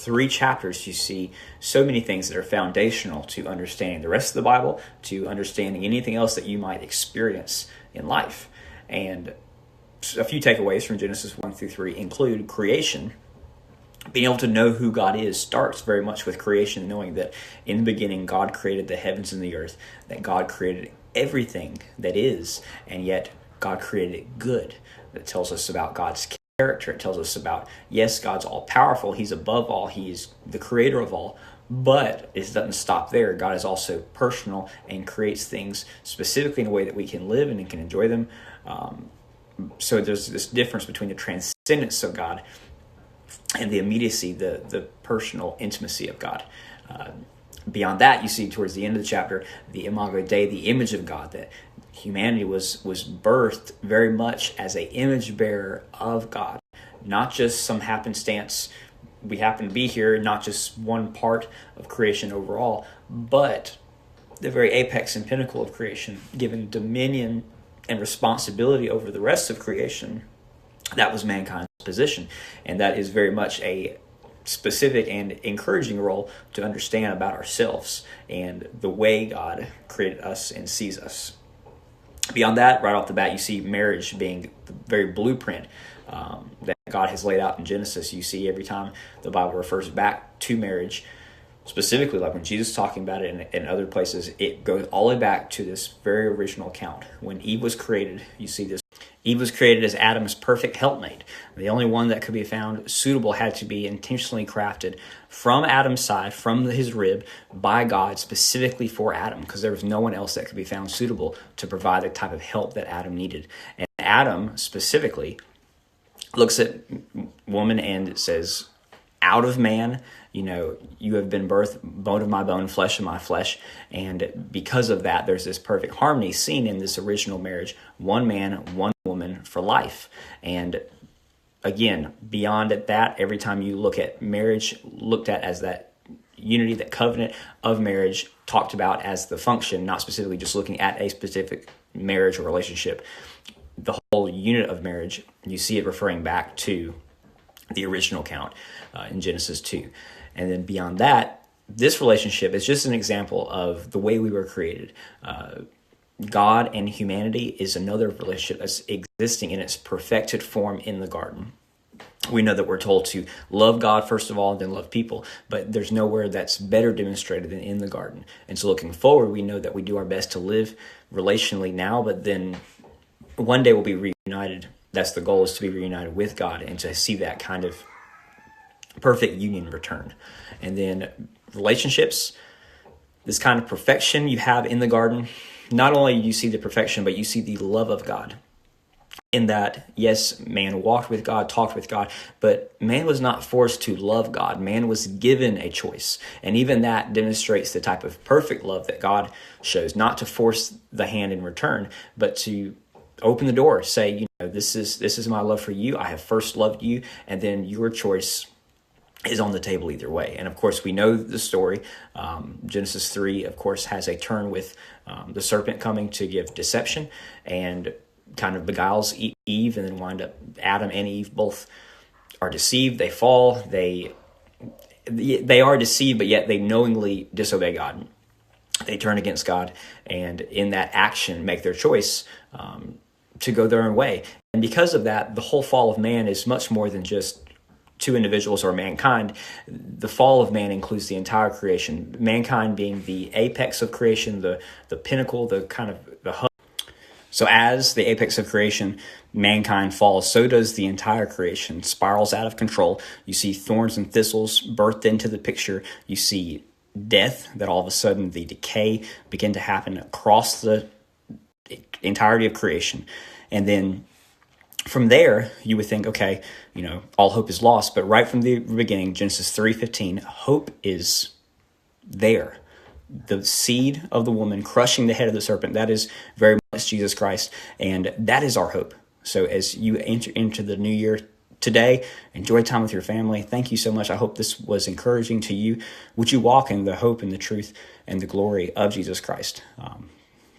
3 chapters, you see so many things that are foundational to understanding the rest of the Bible, to understanding anything else that you might experience in life. And a few takeaways from Genesis 1 through 3 include creation. Being able to know who God is starts very much with creation, knowing that in the beginning God created the heavens and the earth, that God created everything that is, and yet God created it good. That tells us about God's character. It tells us about, yes, God's all-powerful. He's above all. He is the creator of all. But it doesn't stop there. God is also personal and creates things specifically in a way that we can live and can enjoy them. So there's this difference between the transcendence of God and the immediacy, the personal intimacy of God. Beyond that, you see towards the end of the chapter, the Imago Dei, the image of God, that humanity was birthed very much as an image bearer of God, not just some happenstance. We happen to be here, not just one part of creation overall, but the very apex and pinnacle of creation, given dominion and responsibility over the rest of creation. That was mankind's position, and that is very much a specific and encouraging role to understand about ourselves and the way God created us and sees us. Beyond that, right off the bat, you see marriage being the very blueprint that God has laid out in Genesis. You see every time the Bible refers back to marriage, specifically like when Jesus is talking about it in other places, it goes all the way back to this very original account. When Eve was created, you see this. Eve was created as Adam's perfect helpmate. The only one that could be found suitable had to be intentionally crafted from Adam's side, from his rib, by God specifically for Adam, because there was no one else that could be found suitable to provide the type of help that Adam needed. And Adam specifically looks at woman and says, out of man, you have been birthed, bone of my bone, flesh of my flesh. And because of that, there's this perfect harmony seen in this original marriage, one man, one woman for life. And again, beyond that, every time you look at marriage looked at as that unity, that covenant of marriage talked about as the function, not specifically just looking at a specific marriage or relationship, the whole unit of marriage, you see it referring back to the original count in Genesis 2. And then beyond that, this relationship is just an example of the way we were created. God and humanity is another relationship that's existing in its perfected form in the garden. We know that we're told to love God first of all, and then love people, but there's nowhere that's better demonstrated than in the garden. And so looking forward, we know that we do our best to live relationally now, but then one day we'll be reunited. That's the goal, is to be reunited with God and to see that kind of perfect union return. And then relationships, this kind of perfection you have in the garden, not only do you see the perfection, but you see the love of God. In that, yes, man walked with God, talked with God, but man was not forced to love God. Man was given a choice. And even that demonstrates the type of perfect love that God shows, not to force the hand in return, but to open the door, say, this is my love for you. I have first loved you, and then your choice is on the table either way. And of course, we know the story. Genesis 3, of course, has a turn with the serpent coming to give deception and kind of beguiles Eve, and then wind up Adam and Eve both are deceived. They fall. They are deceived, but yet they knowingly disobey God. They turn against God, and in that action make their choice to go their own way. And because of that, the whole fall of man is much more than just two individuals or mankind. The fall of man includes the entire creation, mankind being the apex of creation, the pinnacle, the kind of the hub. So as the apex of creation, mankind falls, so does the entire creation, spirals out of control. You see thorns and thistles birthed into the picture. You see death, that all of a sudden the decay begin to happen across the entirety of creation. And then from there, you would think, okay, all hope is lost. But right from the beginning, Genesis 3:15, hope is there. The seed of the woman crushing the head of the serpent, that is very much Jesus Christ. And that is our hope. So as you enter into the new year today, enjoy time with your family. Thank you so much. I hope this was encouraging to you. Would you walk in the hope and the truth and the glory of Jesus Christ?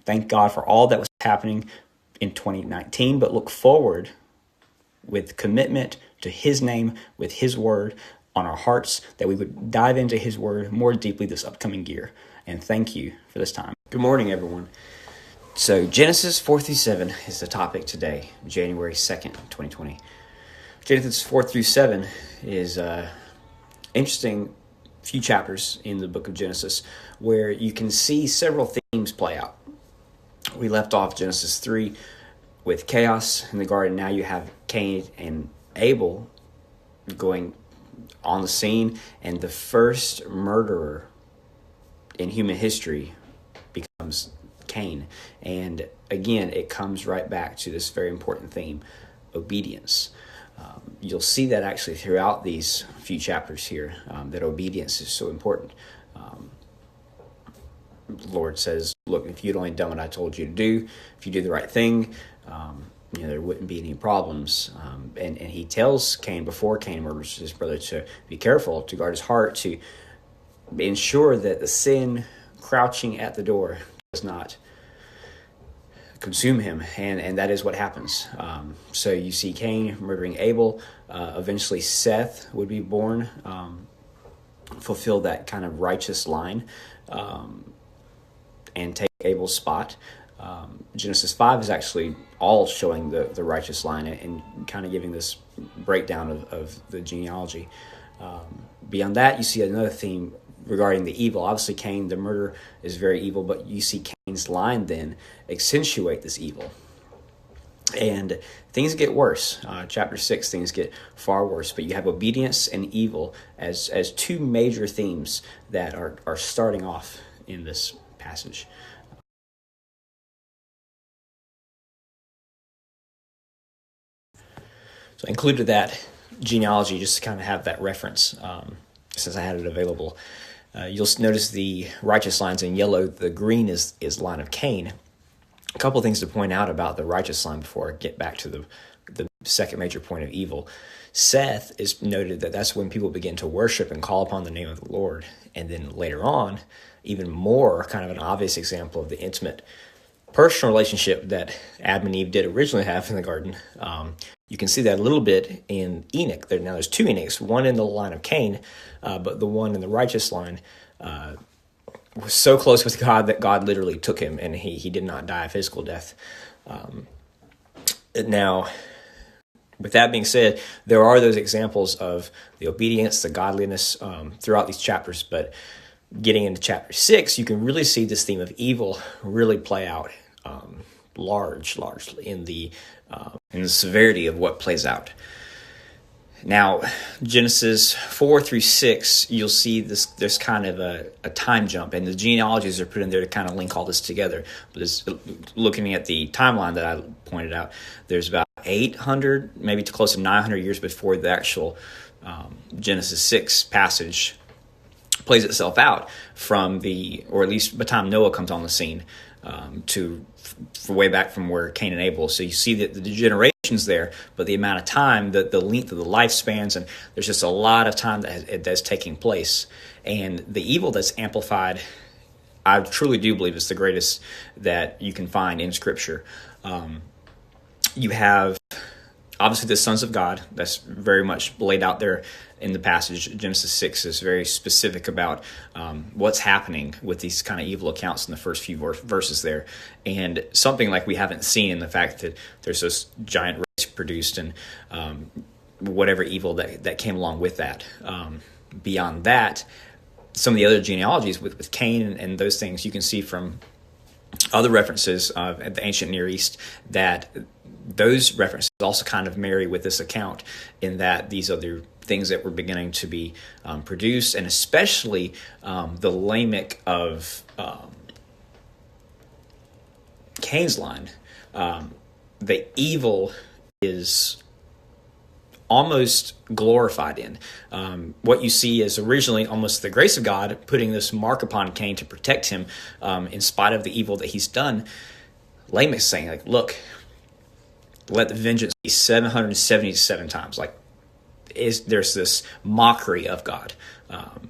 Thank God for all that was happening in 2019, but look forward with commitment to his name, with his word, on our hearts, that we would dive into his word more deeply this upcoming year. And thank you for this time. Good morning, everyone. So Genesis 4-7 is the topic today, January 2nd, 2020. Genesis 4-7 is interesting few chapters in the book of Genesis where you can see several themes play out. We left off Genesis 3 with chaos in the garden. Now you have Cain and Abel going on the scene, and the first murderer in human history becomes Cain. And again, it comes right back to this very important theme, obedience. You'll see that actually throughout these few chapters here, that obedience is so important. The Lord says, look, if you'd only done what I told you to do, if you do the right thing, there wouldn't be any problems. And he tells Cain, before Cain murders his brother, to be careful, to guard his heart, to ensure that the sin crouching at the door does not consume him, and that is what happens. So you see Cain murdering Abel. Eventually Seth would be born, fulfill that kind of righteous line, and take Abel's spot. Genesis 5 is actually all showing the righteous line and kind of giving this breakdown of the genealogy. Beyond that, you see another theme regarding the evil. Obviously, Cain, the murder, is very evil, but you see Cain's line then accentuate this evil. And things get worse. Chapter 6, things get far worse, but you have obedience and evil as two major themes that are starting off in this passage. So I included that genealogy just to kind of have that reference, since I had it available. You'll notice the righteous line's in yellow. The green is line of Cain. A couple of things to point out about the righteous line before I get back to the second major point of evil. Seth is noted that's when people begin to worship and call upon the name of the Lord. And then later on, even more, kind of an obvious example of the intimate personal relationship that Adam and Eve did originally have in the garden. You can see that a little bit in Enoch. There's two Enochs, one in the line of Cain, but the one in the righteous line was so close with God that God literally took him, and he did not die a physical death. Now, with that being said, there are those examples of the obedience, the godliness throughout these chapters, but getting into chapter 6, you can really see this theme of evil really play out largely in the severity of what plays out. Now, Genesis 4-6, you'll see there's kind of a time jump, and the genealogies are put in there to kind of link all this together. But looking at the timeline that I pointed out, there's about 800, maybe to close to 900 years before the actual Genesis 6 passage plays itself out or at least by the time Noah comes on the scene, for way back from where Cain and Abel. So you see that the generations there, but the amount of time, the length of the lifespans, and there's just a lot of time that's taking place. And the evil that's amplified, I truly do believe it's the greatest that you can find in Scripture. You have obviously the sons of God. That's very much laid out there in the passage. Genesis 6 is very specific about what's happening with these kind of evil accounts in the first few verses there. And something like we haven't seen in the fact that there's this giant race produced and whatever evil that came along with that. Beyond that, some of the other genealogies with Cain and those things, you can see from other references at the ancient Near East that those references also kind of marry with this account in that these other things that were beginning to be produced, and especially the Lamech of Cain's line. The evil is almost glorified in. What you see is originally almost the grace of God putting this mark upon Cain to protect him in spite of the evil that he's done. Lamech's saying, like, look, let the vengeance be 777 times. Like, there's this mockery of God.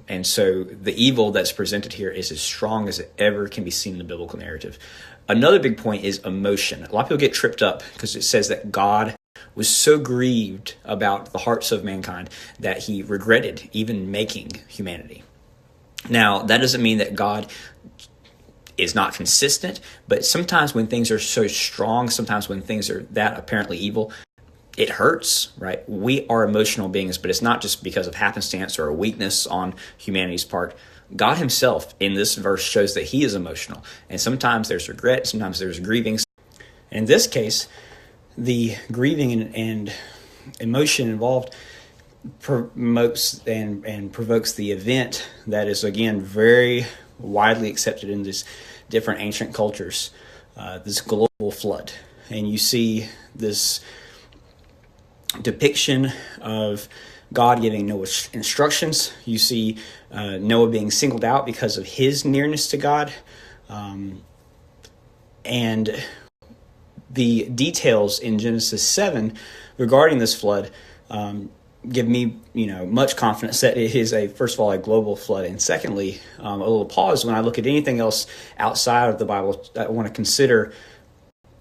And so the evil that's presented here is as strong as it ever can be seen in the biblical narrative. Another big point is emotion. A lot of people get tripped up because it says that God was so grieved about the hearts of mankind that he regretted even making humanity. Now, that doesn't mean that God is not consistent, but sometimes when things are so strong, sometimes when things are that apparently evil, it hurts, right? We are emotional beings, but it's not just because of happenstance or a weakness on humanity's part. God himself in this verse shows that he is emotional. And sometimes there's regret, sometimes there's grieving. In this case, the grieving and emotion involved promotes and provokes the event that is, again, very widely accepted in these different ancient cultures, this global flood. And you see this depiction of God giving Noah instructions. You see Noah being singled out because of his nearness to God. And the details in Genesis 7 regarding this flood give me, much confidence that it is first of all, a global flood. And secondly, a little pause when I look at anything else outside of the Bible. I want to consider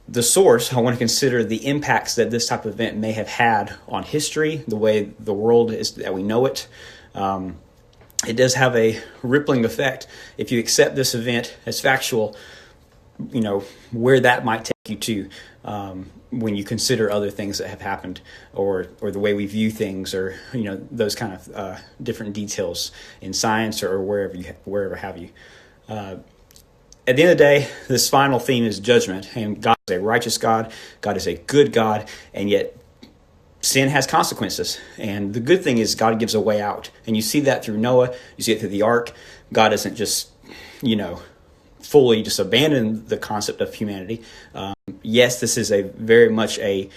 the source. I want to consider the impacts that this type of event may have had on history, the way the world is that we know it. It does have a rippling effect. If you accept this event as factual, where that might take you to when you consider other things that have happened, or the way we view things, or those kind of different details in science or wherever have you. At the end of the day, this final theme is judgment, and God is a righteous God. God is a good God, and yet sin has consequences. And the good thing is God gives a way out, and you see that through Noah. You see it through the ark. God doesn't just, fully just abandon the concept of humanity. Yes, this is very much a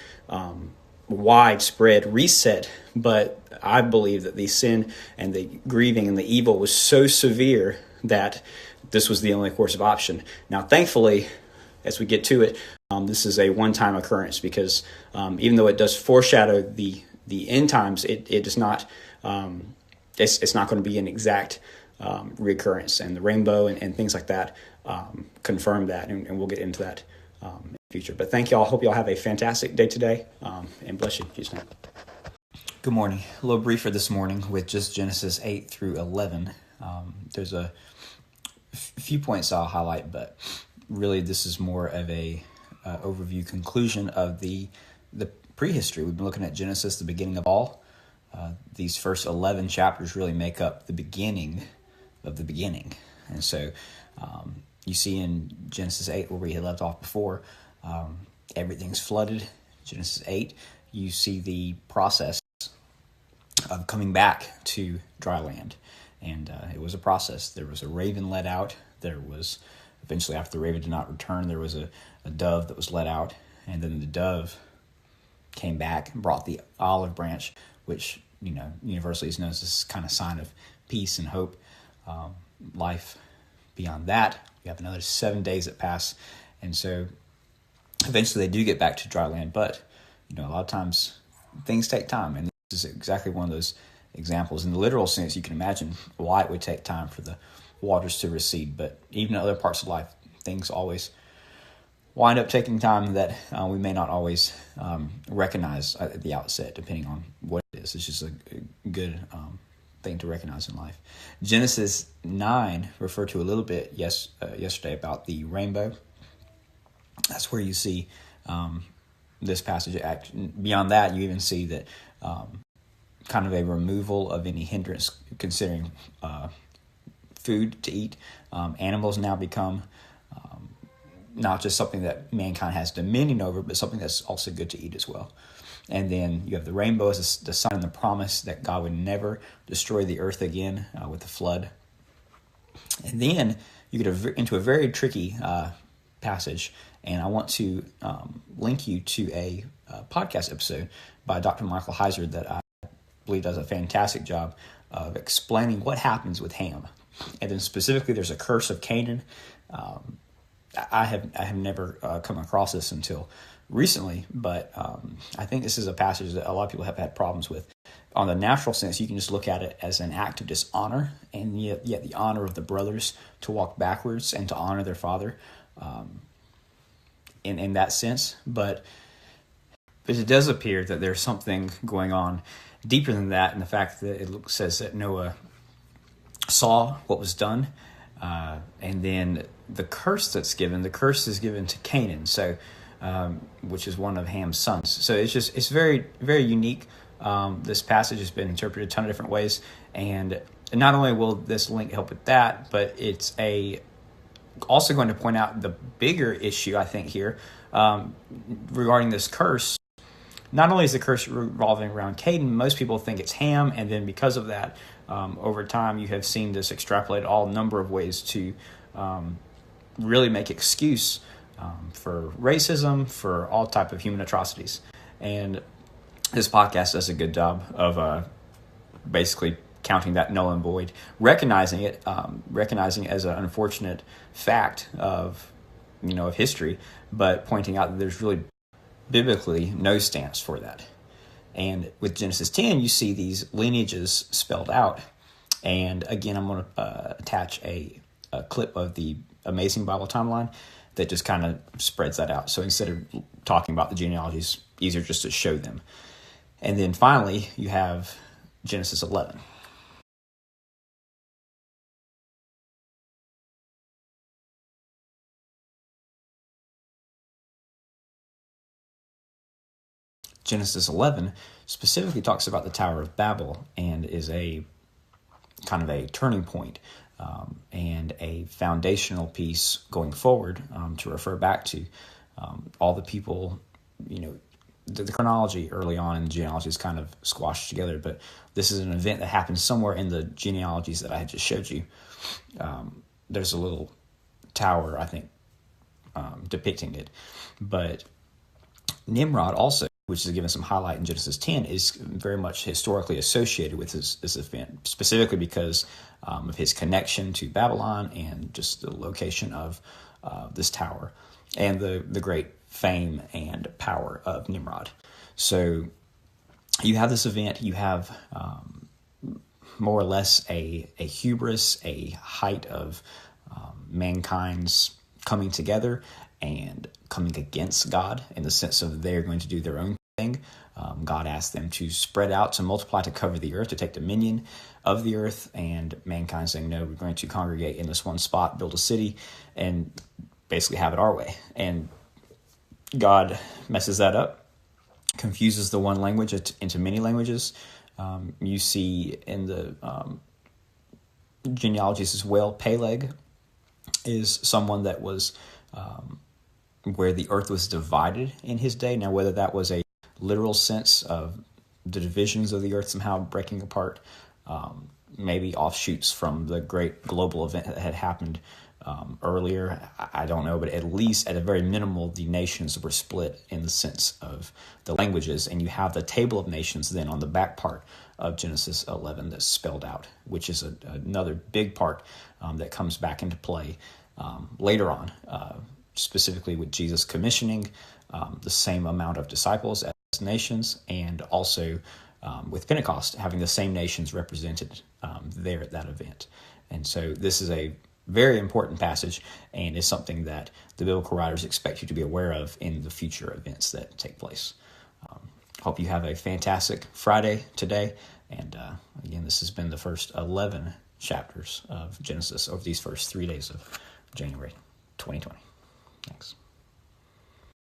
widespread reset, but I believe that the sin and the grieving and the evil was so severe that this was the only course of option. Now, thankfully, as we get to it, this is a one-time occurrence, because even though it does foreshadow the end times, it does not. It's not going to be an exact reoccurrence, and the rainbow and things like that confirm that, and we'll get into that in the future. But thank y'all. Hope y'all have a fantastic day today, and bless you. Jesus' name. Good morning. A little briefer this morning with just Genesis 8 through 11. There's a few points I'll highlight, but really this is more of a overview conclusion of the prehistory. We've been looking at Genesis, the beginning of all. These first 11 chapters really make up the beginning of the beginning. And so you see in Genesis 8, where we had left off before, everything's flooded. Genesis 8, you see the process of coming back to dry land. And it was a process. There was a raven let out. There was, eventually after the raven did not return, there was a dove that was let out. And then the dove came back and brought the olive branch, which, universally is known as this kind of sign of peace and hope, life beyond that. We have another 7 days that pass. And so eventually they do get back to dry land. But, a lot of times things take time. And this is exactly one of those examples. In the literal sense, you can imagine why it would take time for the waters to recede. But even in other parts of life, things always wind up taking time that we may not always recognize at the outset, depending on what it is. It's just a good thing to recognize in life. Genesis 9 referred to a little bit yesterday about the rainbow. That's where you see this passage. Beyond that, you even see that kind of a removal of any hindrance considering food to eat. Animals now become not just something that mankind has dominion over, but something that's also good to eat as well. And then you have the rainbow as the sign and the promise that God would never destroy the earth again with the flood. And then you get into a very tricky passage, and I want to link you to a podcast episode by Dr. Michael Heiser that I believe does a fantastic job of explaining what happens with Ham. And then specifically, there's a curse of Canaan. I have never come across this until recently, but I think this is a passage that a lot of people have had problems with. On the natural sense, you can just look at it as an act of dishonor, and yet the honor of the brothers to walk backwards and to honor their father in that sense. But But it does appear that there's something going on deeper than that, in the fact that says that Noah saw what was done, and then the curse is given to Canaan, so which is one of Ham's sons. So it's very, very unique. This passage has been interpreted a ton of different ways, and not only will this link help with that, but it's also going to point out the bigger issue, I think, here regarding this curse. Not only is the curse revolving around Canaan, most people think it's Ham, and then because of that, over time you have seen this extrapolate all number of ways to really make excuse for racism, for all type of human atrocities. And this podcast does a good job of basically counting that null and void, recognizing it as an unfortunate fact of history, but pointing out that there's really biblically no stance for that. And with Genesis 10, you see these lineages spelled out. And again, I'm going to attach a clip of the Amazing Bible Timeline that just kind of spreads that out. So instead of talking about the genealogies, easier just to show them. And then finally, you have Genesis 11. Genesis 11 specifically talks about the Tower of Babel and is a kind of a turning point and a foundational piece going forward to refer back to all the people, the chronology early on in the genealogy is kind of squashed together, but this is an event that happens somewhere in the genealogies that I had just showed you. There's a little tower, I think, depicting it, but Nimrod also, which is given some highlight in Genesis 10, is very much historically associated with this event, specifically because of his connection to Babylon and just the location of this tower and the great fame and power of Nimrod. So you have this event, you have more or less a hubris, a height of mankind's coming together and coming against God in the sense of they're going to do their own thing. God asked them to spread out, to multiply, to cover the earth, to take dominion of the earth, and mankind saying, no, we're going to congregate in this one spot, build a city, and basically have it our way. And God messes that up, confuses the one language into many languages. You see in the genealogies as well, Peleg is someone that was where the earth was divided in his day. Now, whether that was a literal sense of the divisions of the earth somehow breaking apart, maybe offshoots from the great global event that had happened earlier, I don't know, but at least at a very minimal, the nations were split in the sense of the languages, and you have the table of nations then on the back part of Genesis 11 that's spelled out, which is another big part that comes back into play later on, specifically with Jesus commissioning the same amount of disciples as nations, and also with Pentecost having the same nations represented there at that event. And so this is a very important passage and is something that the biblical writers expect you to be aware of in the future events that take place. Hope you have a fantastic Friday today. And again, this has been the first 11 chapters of Genesis over these first 3 days of January 2020. Thanks.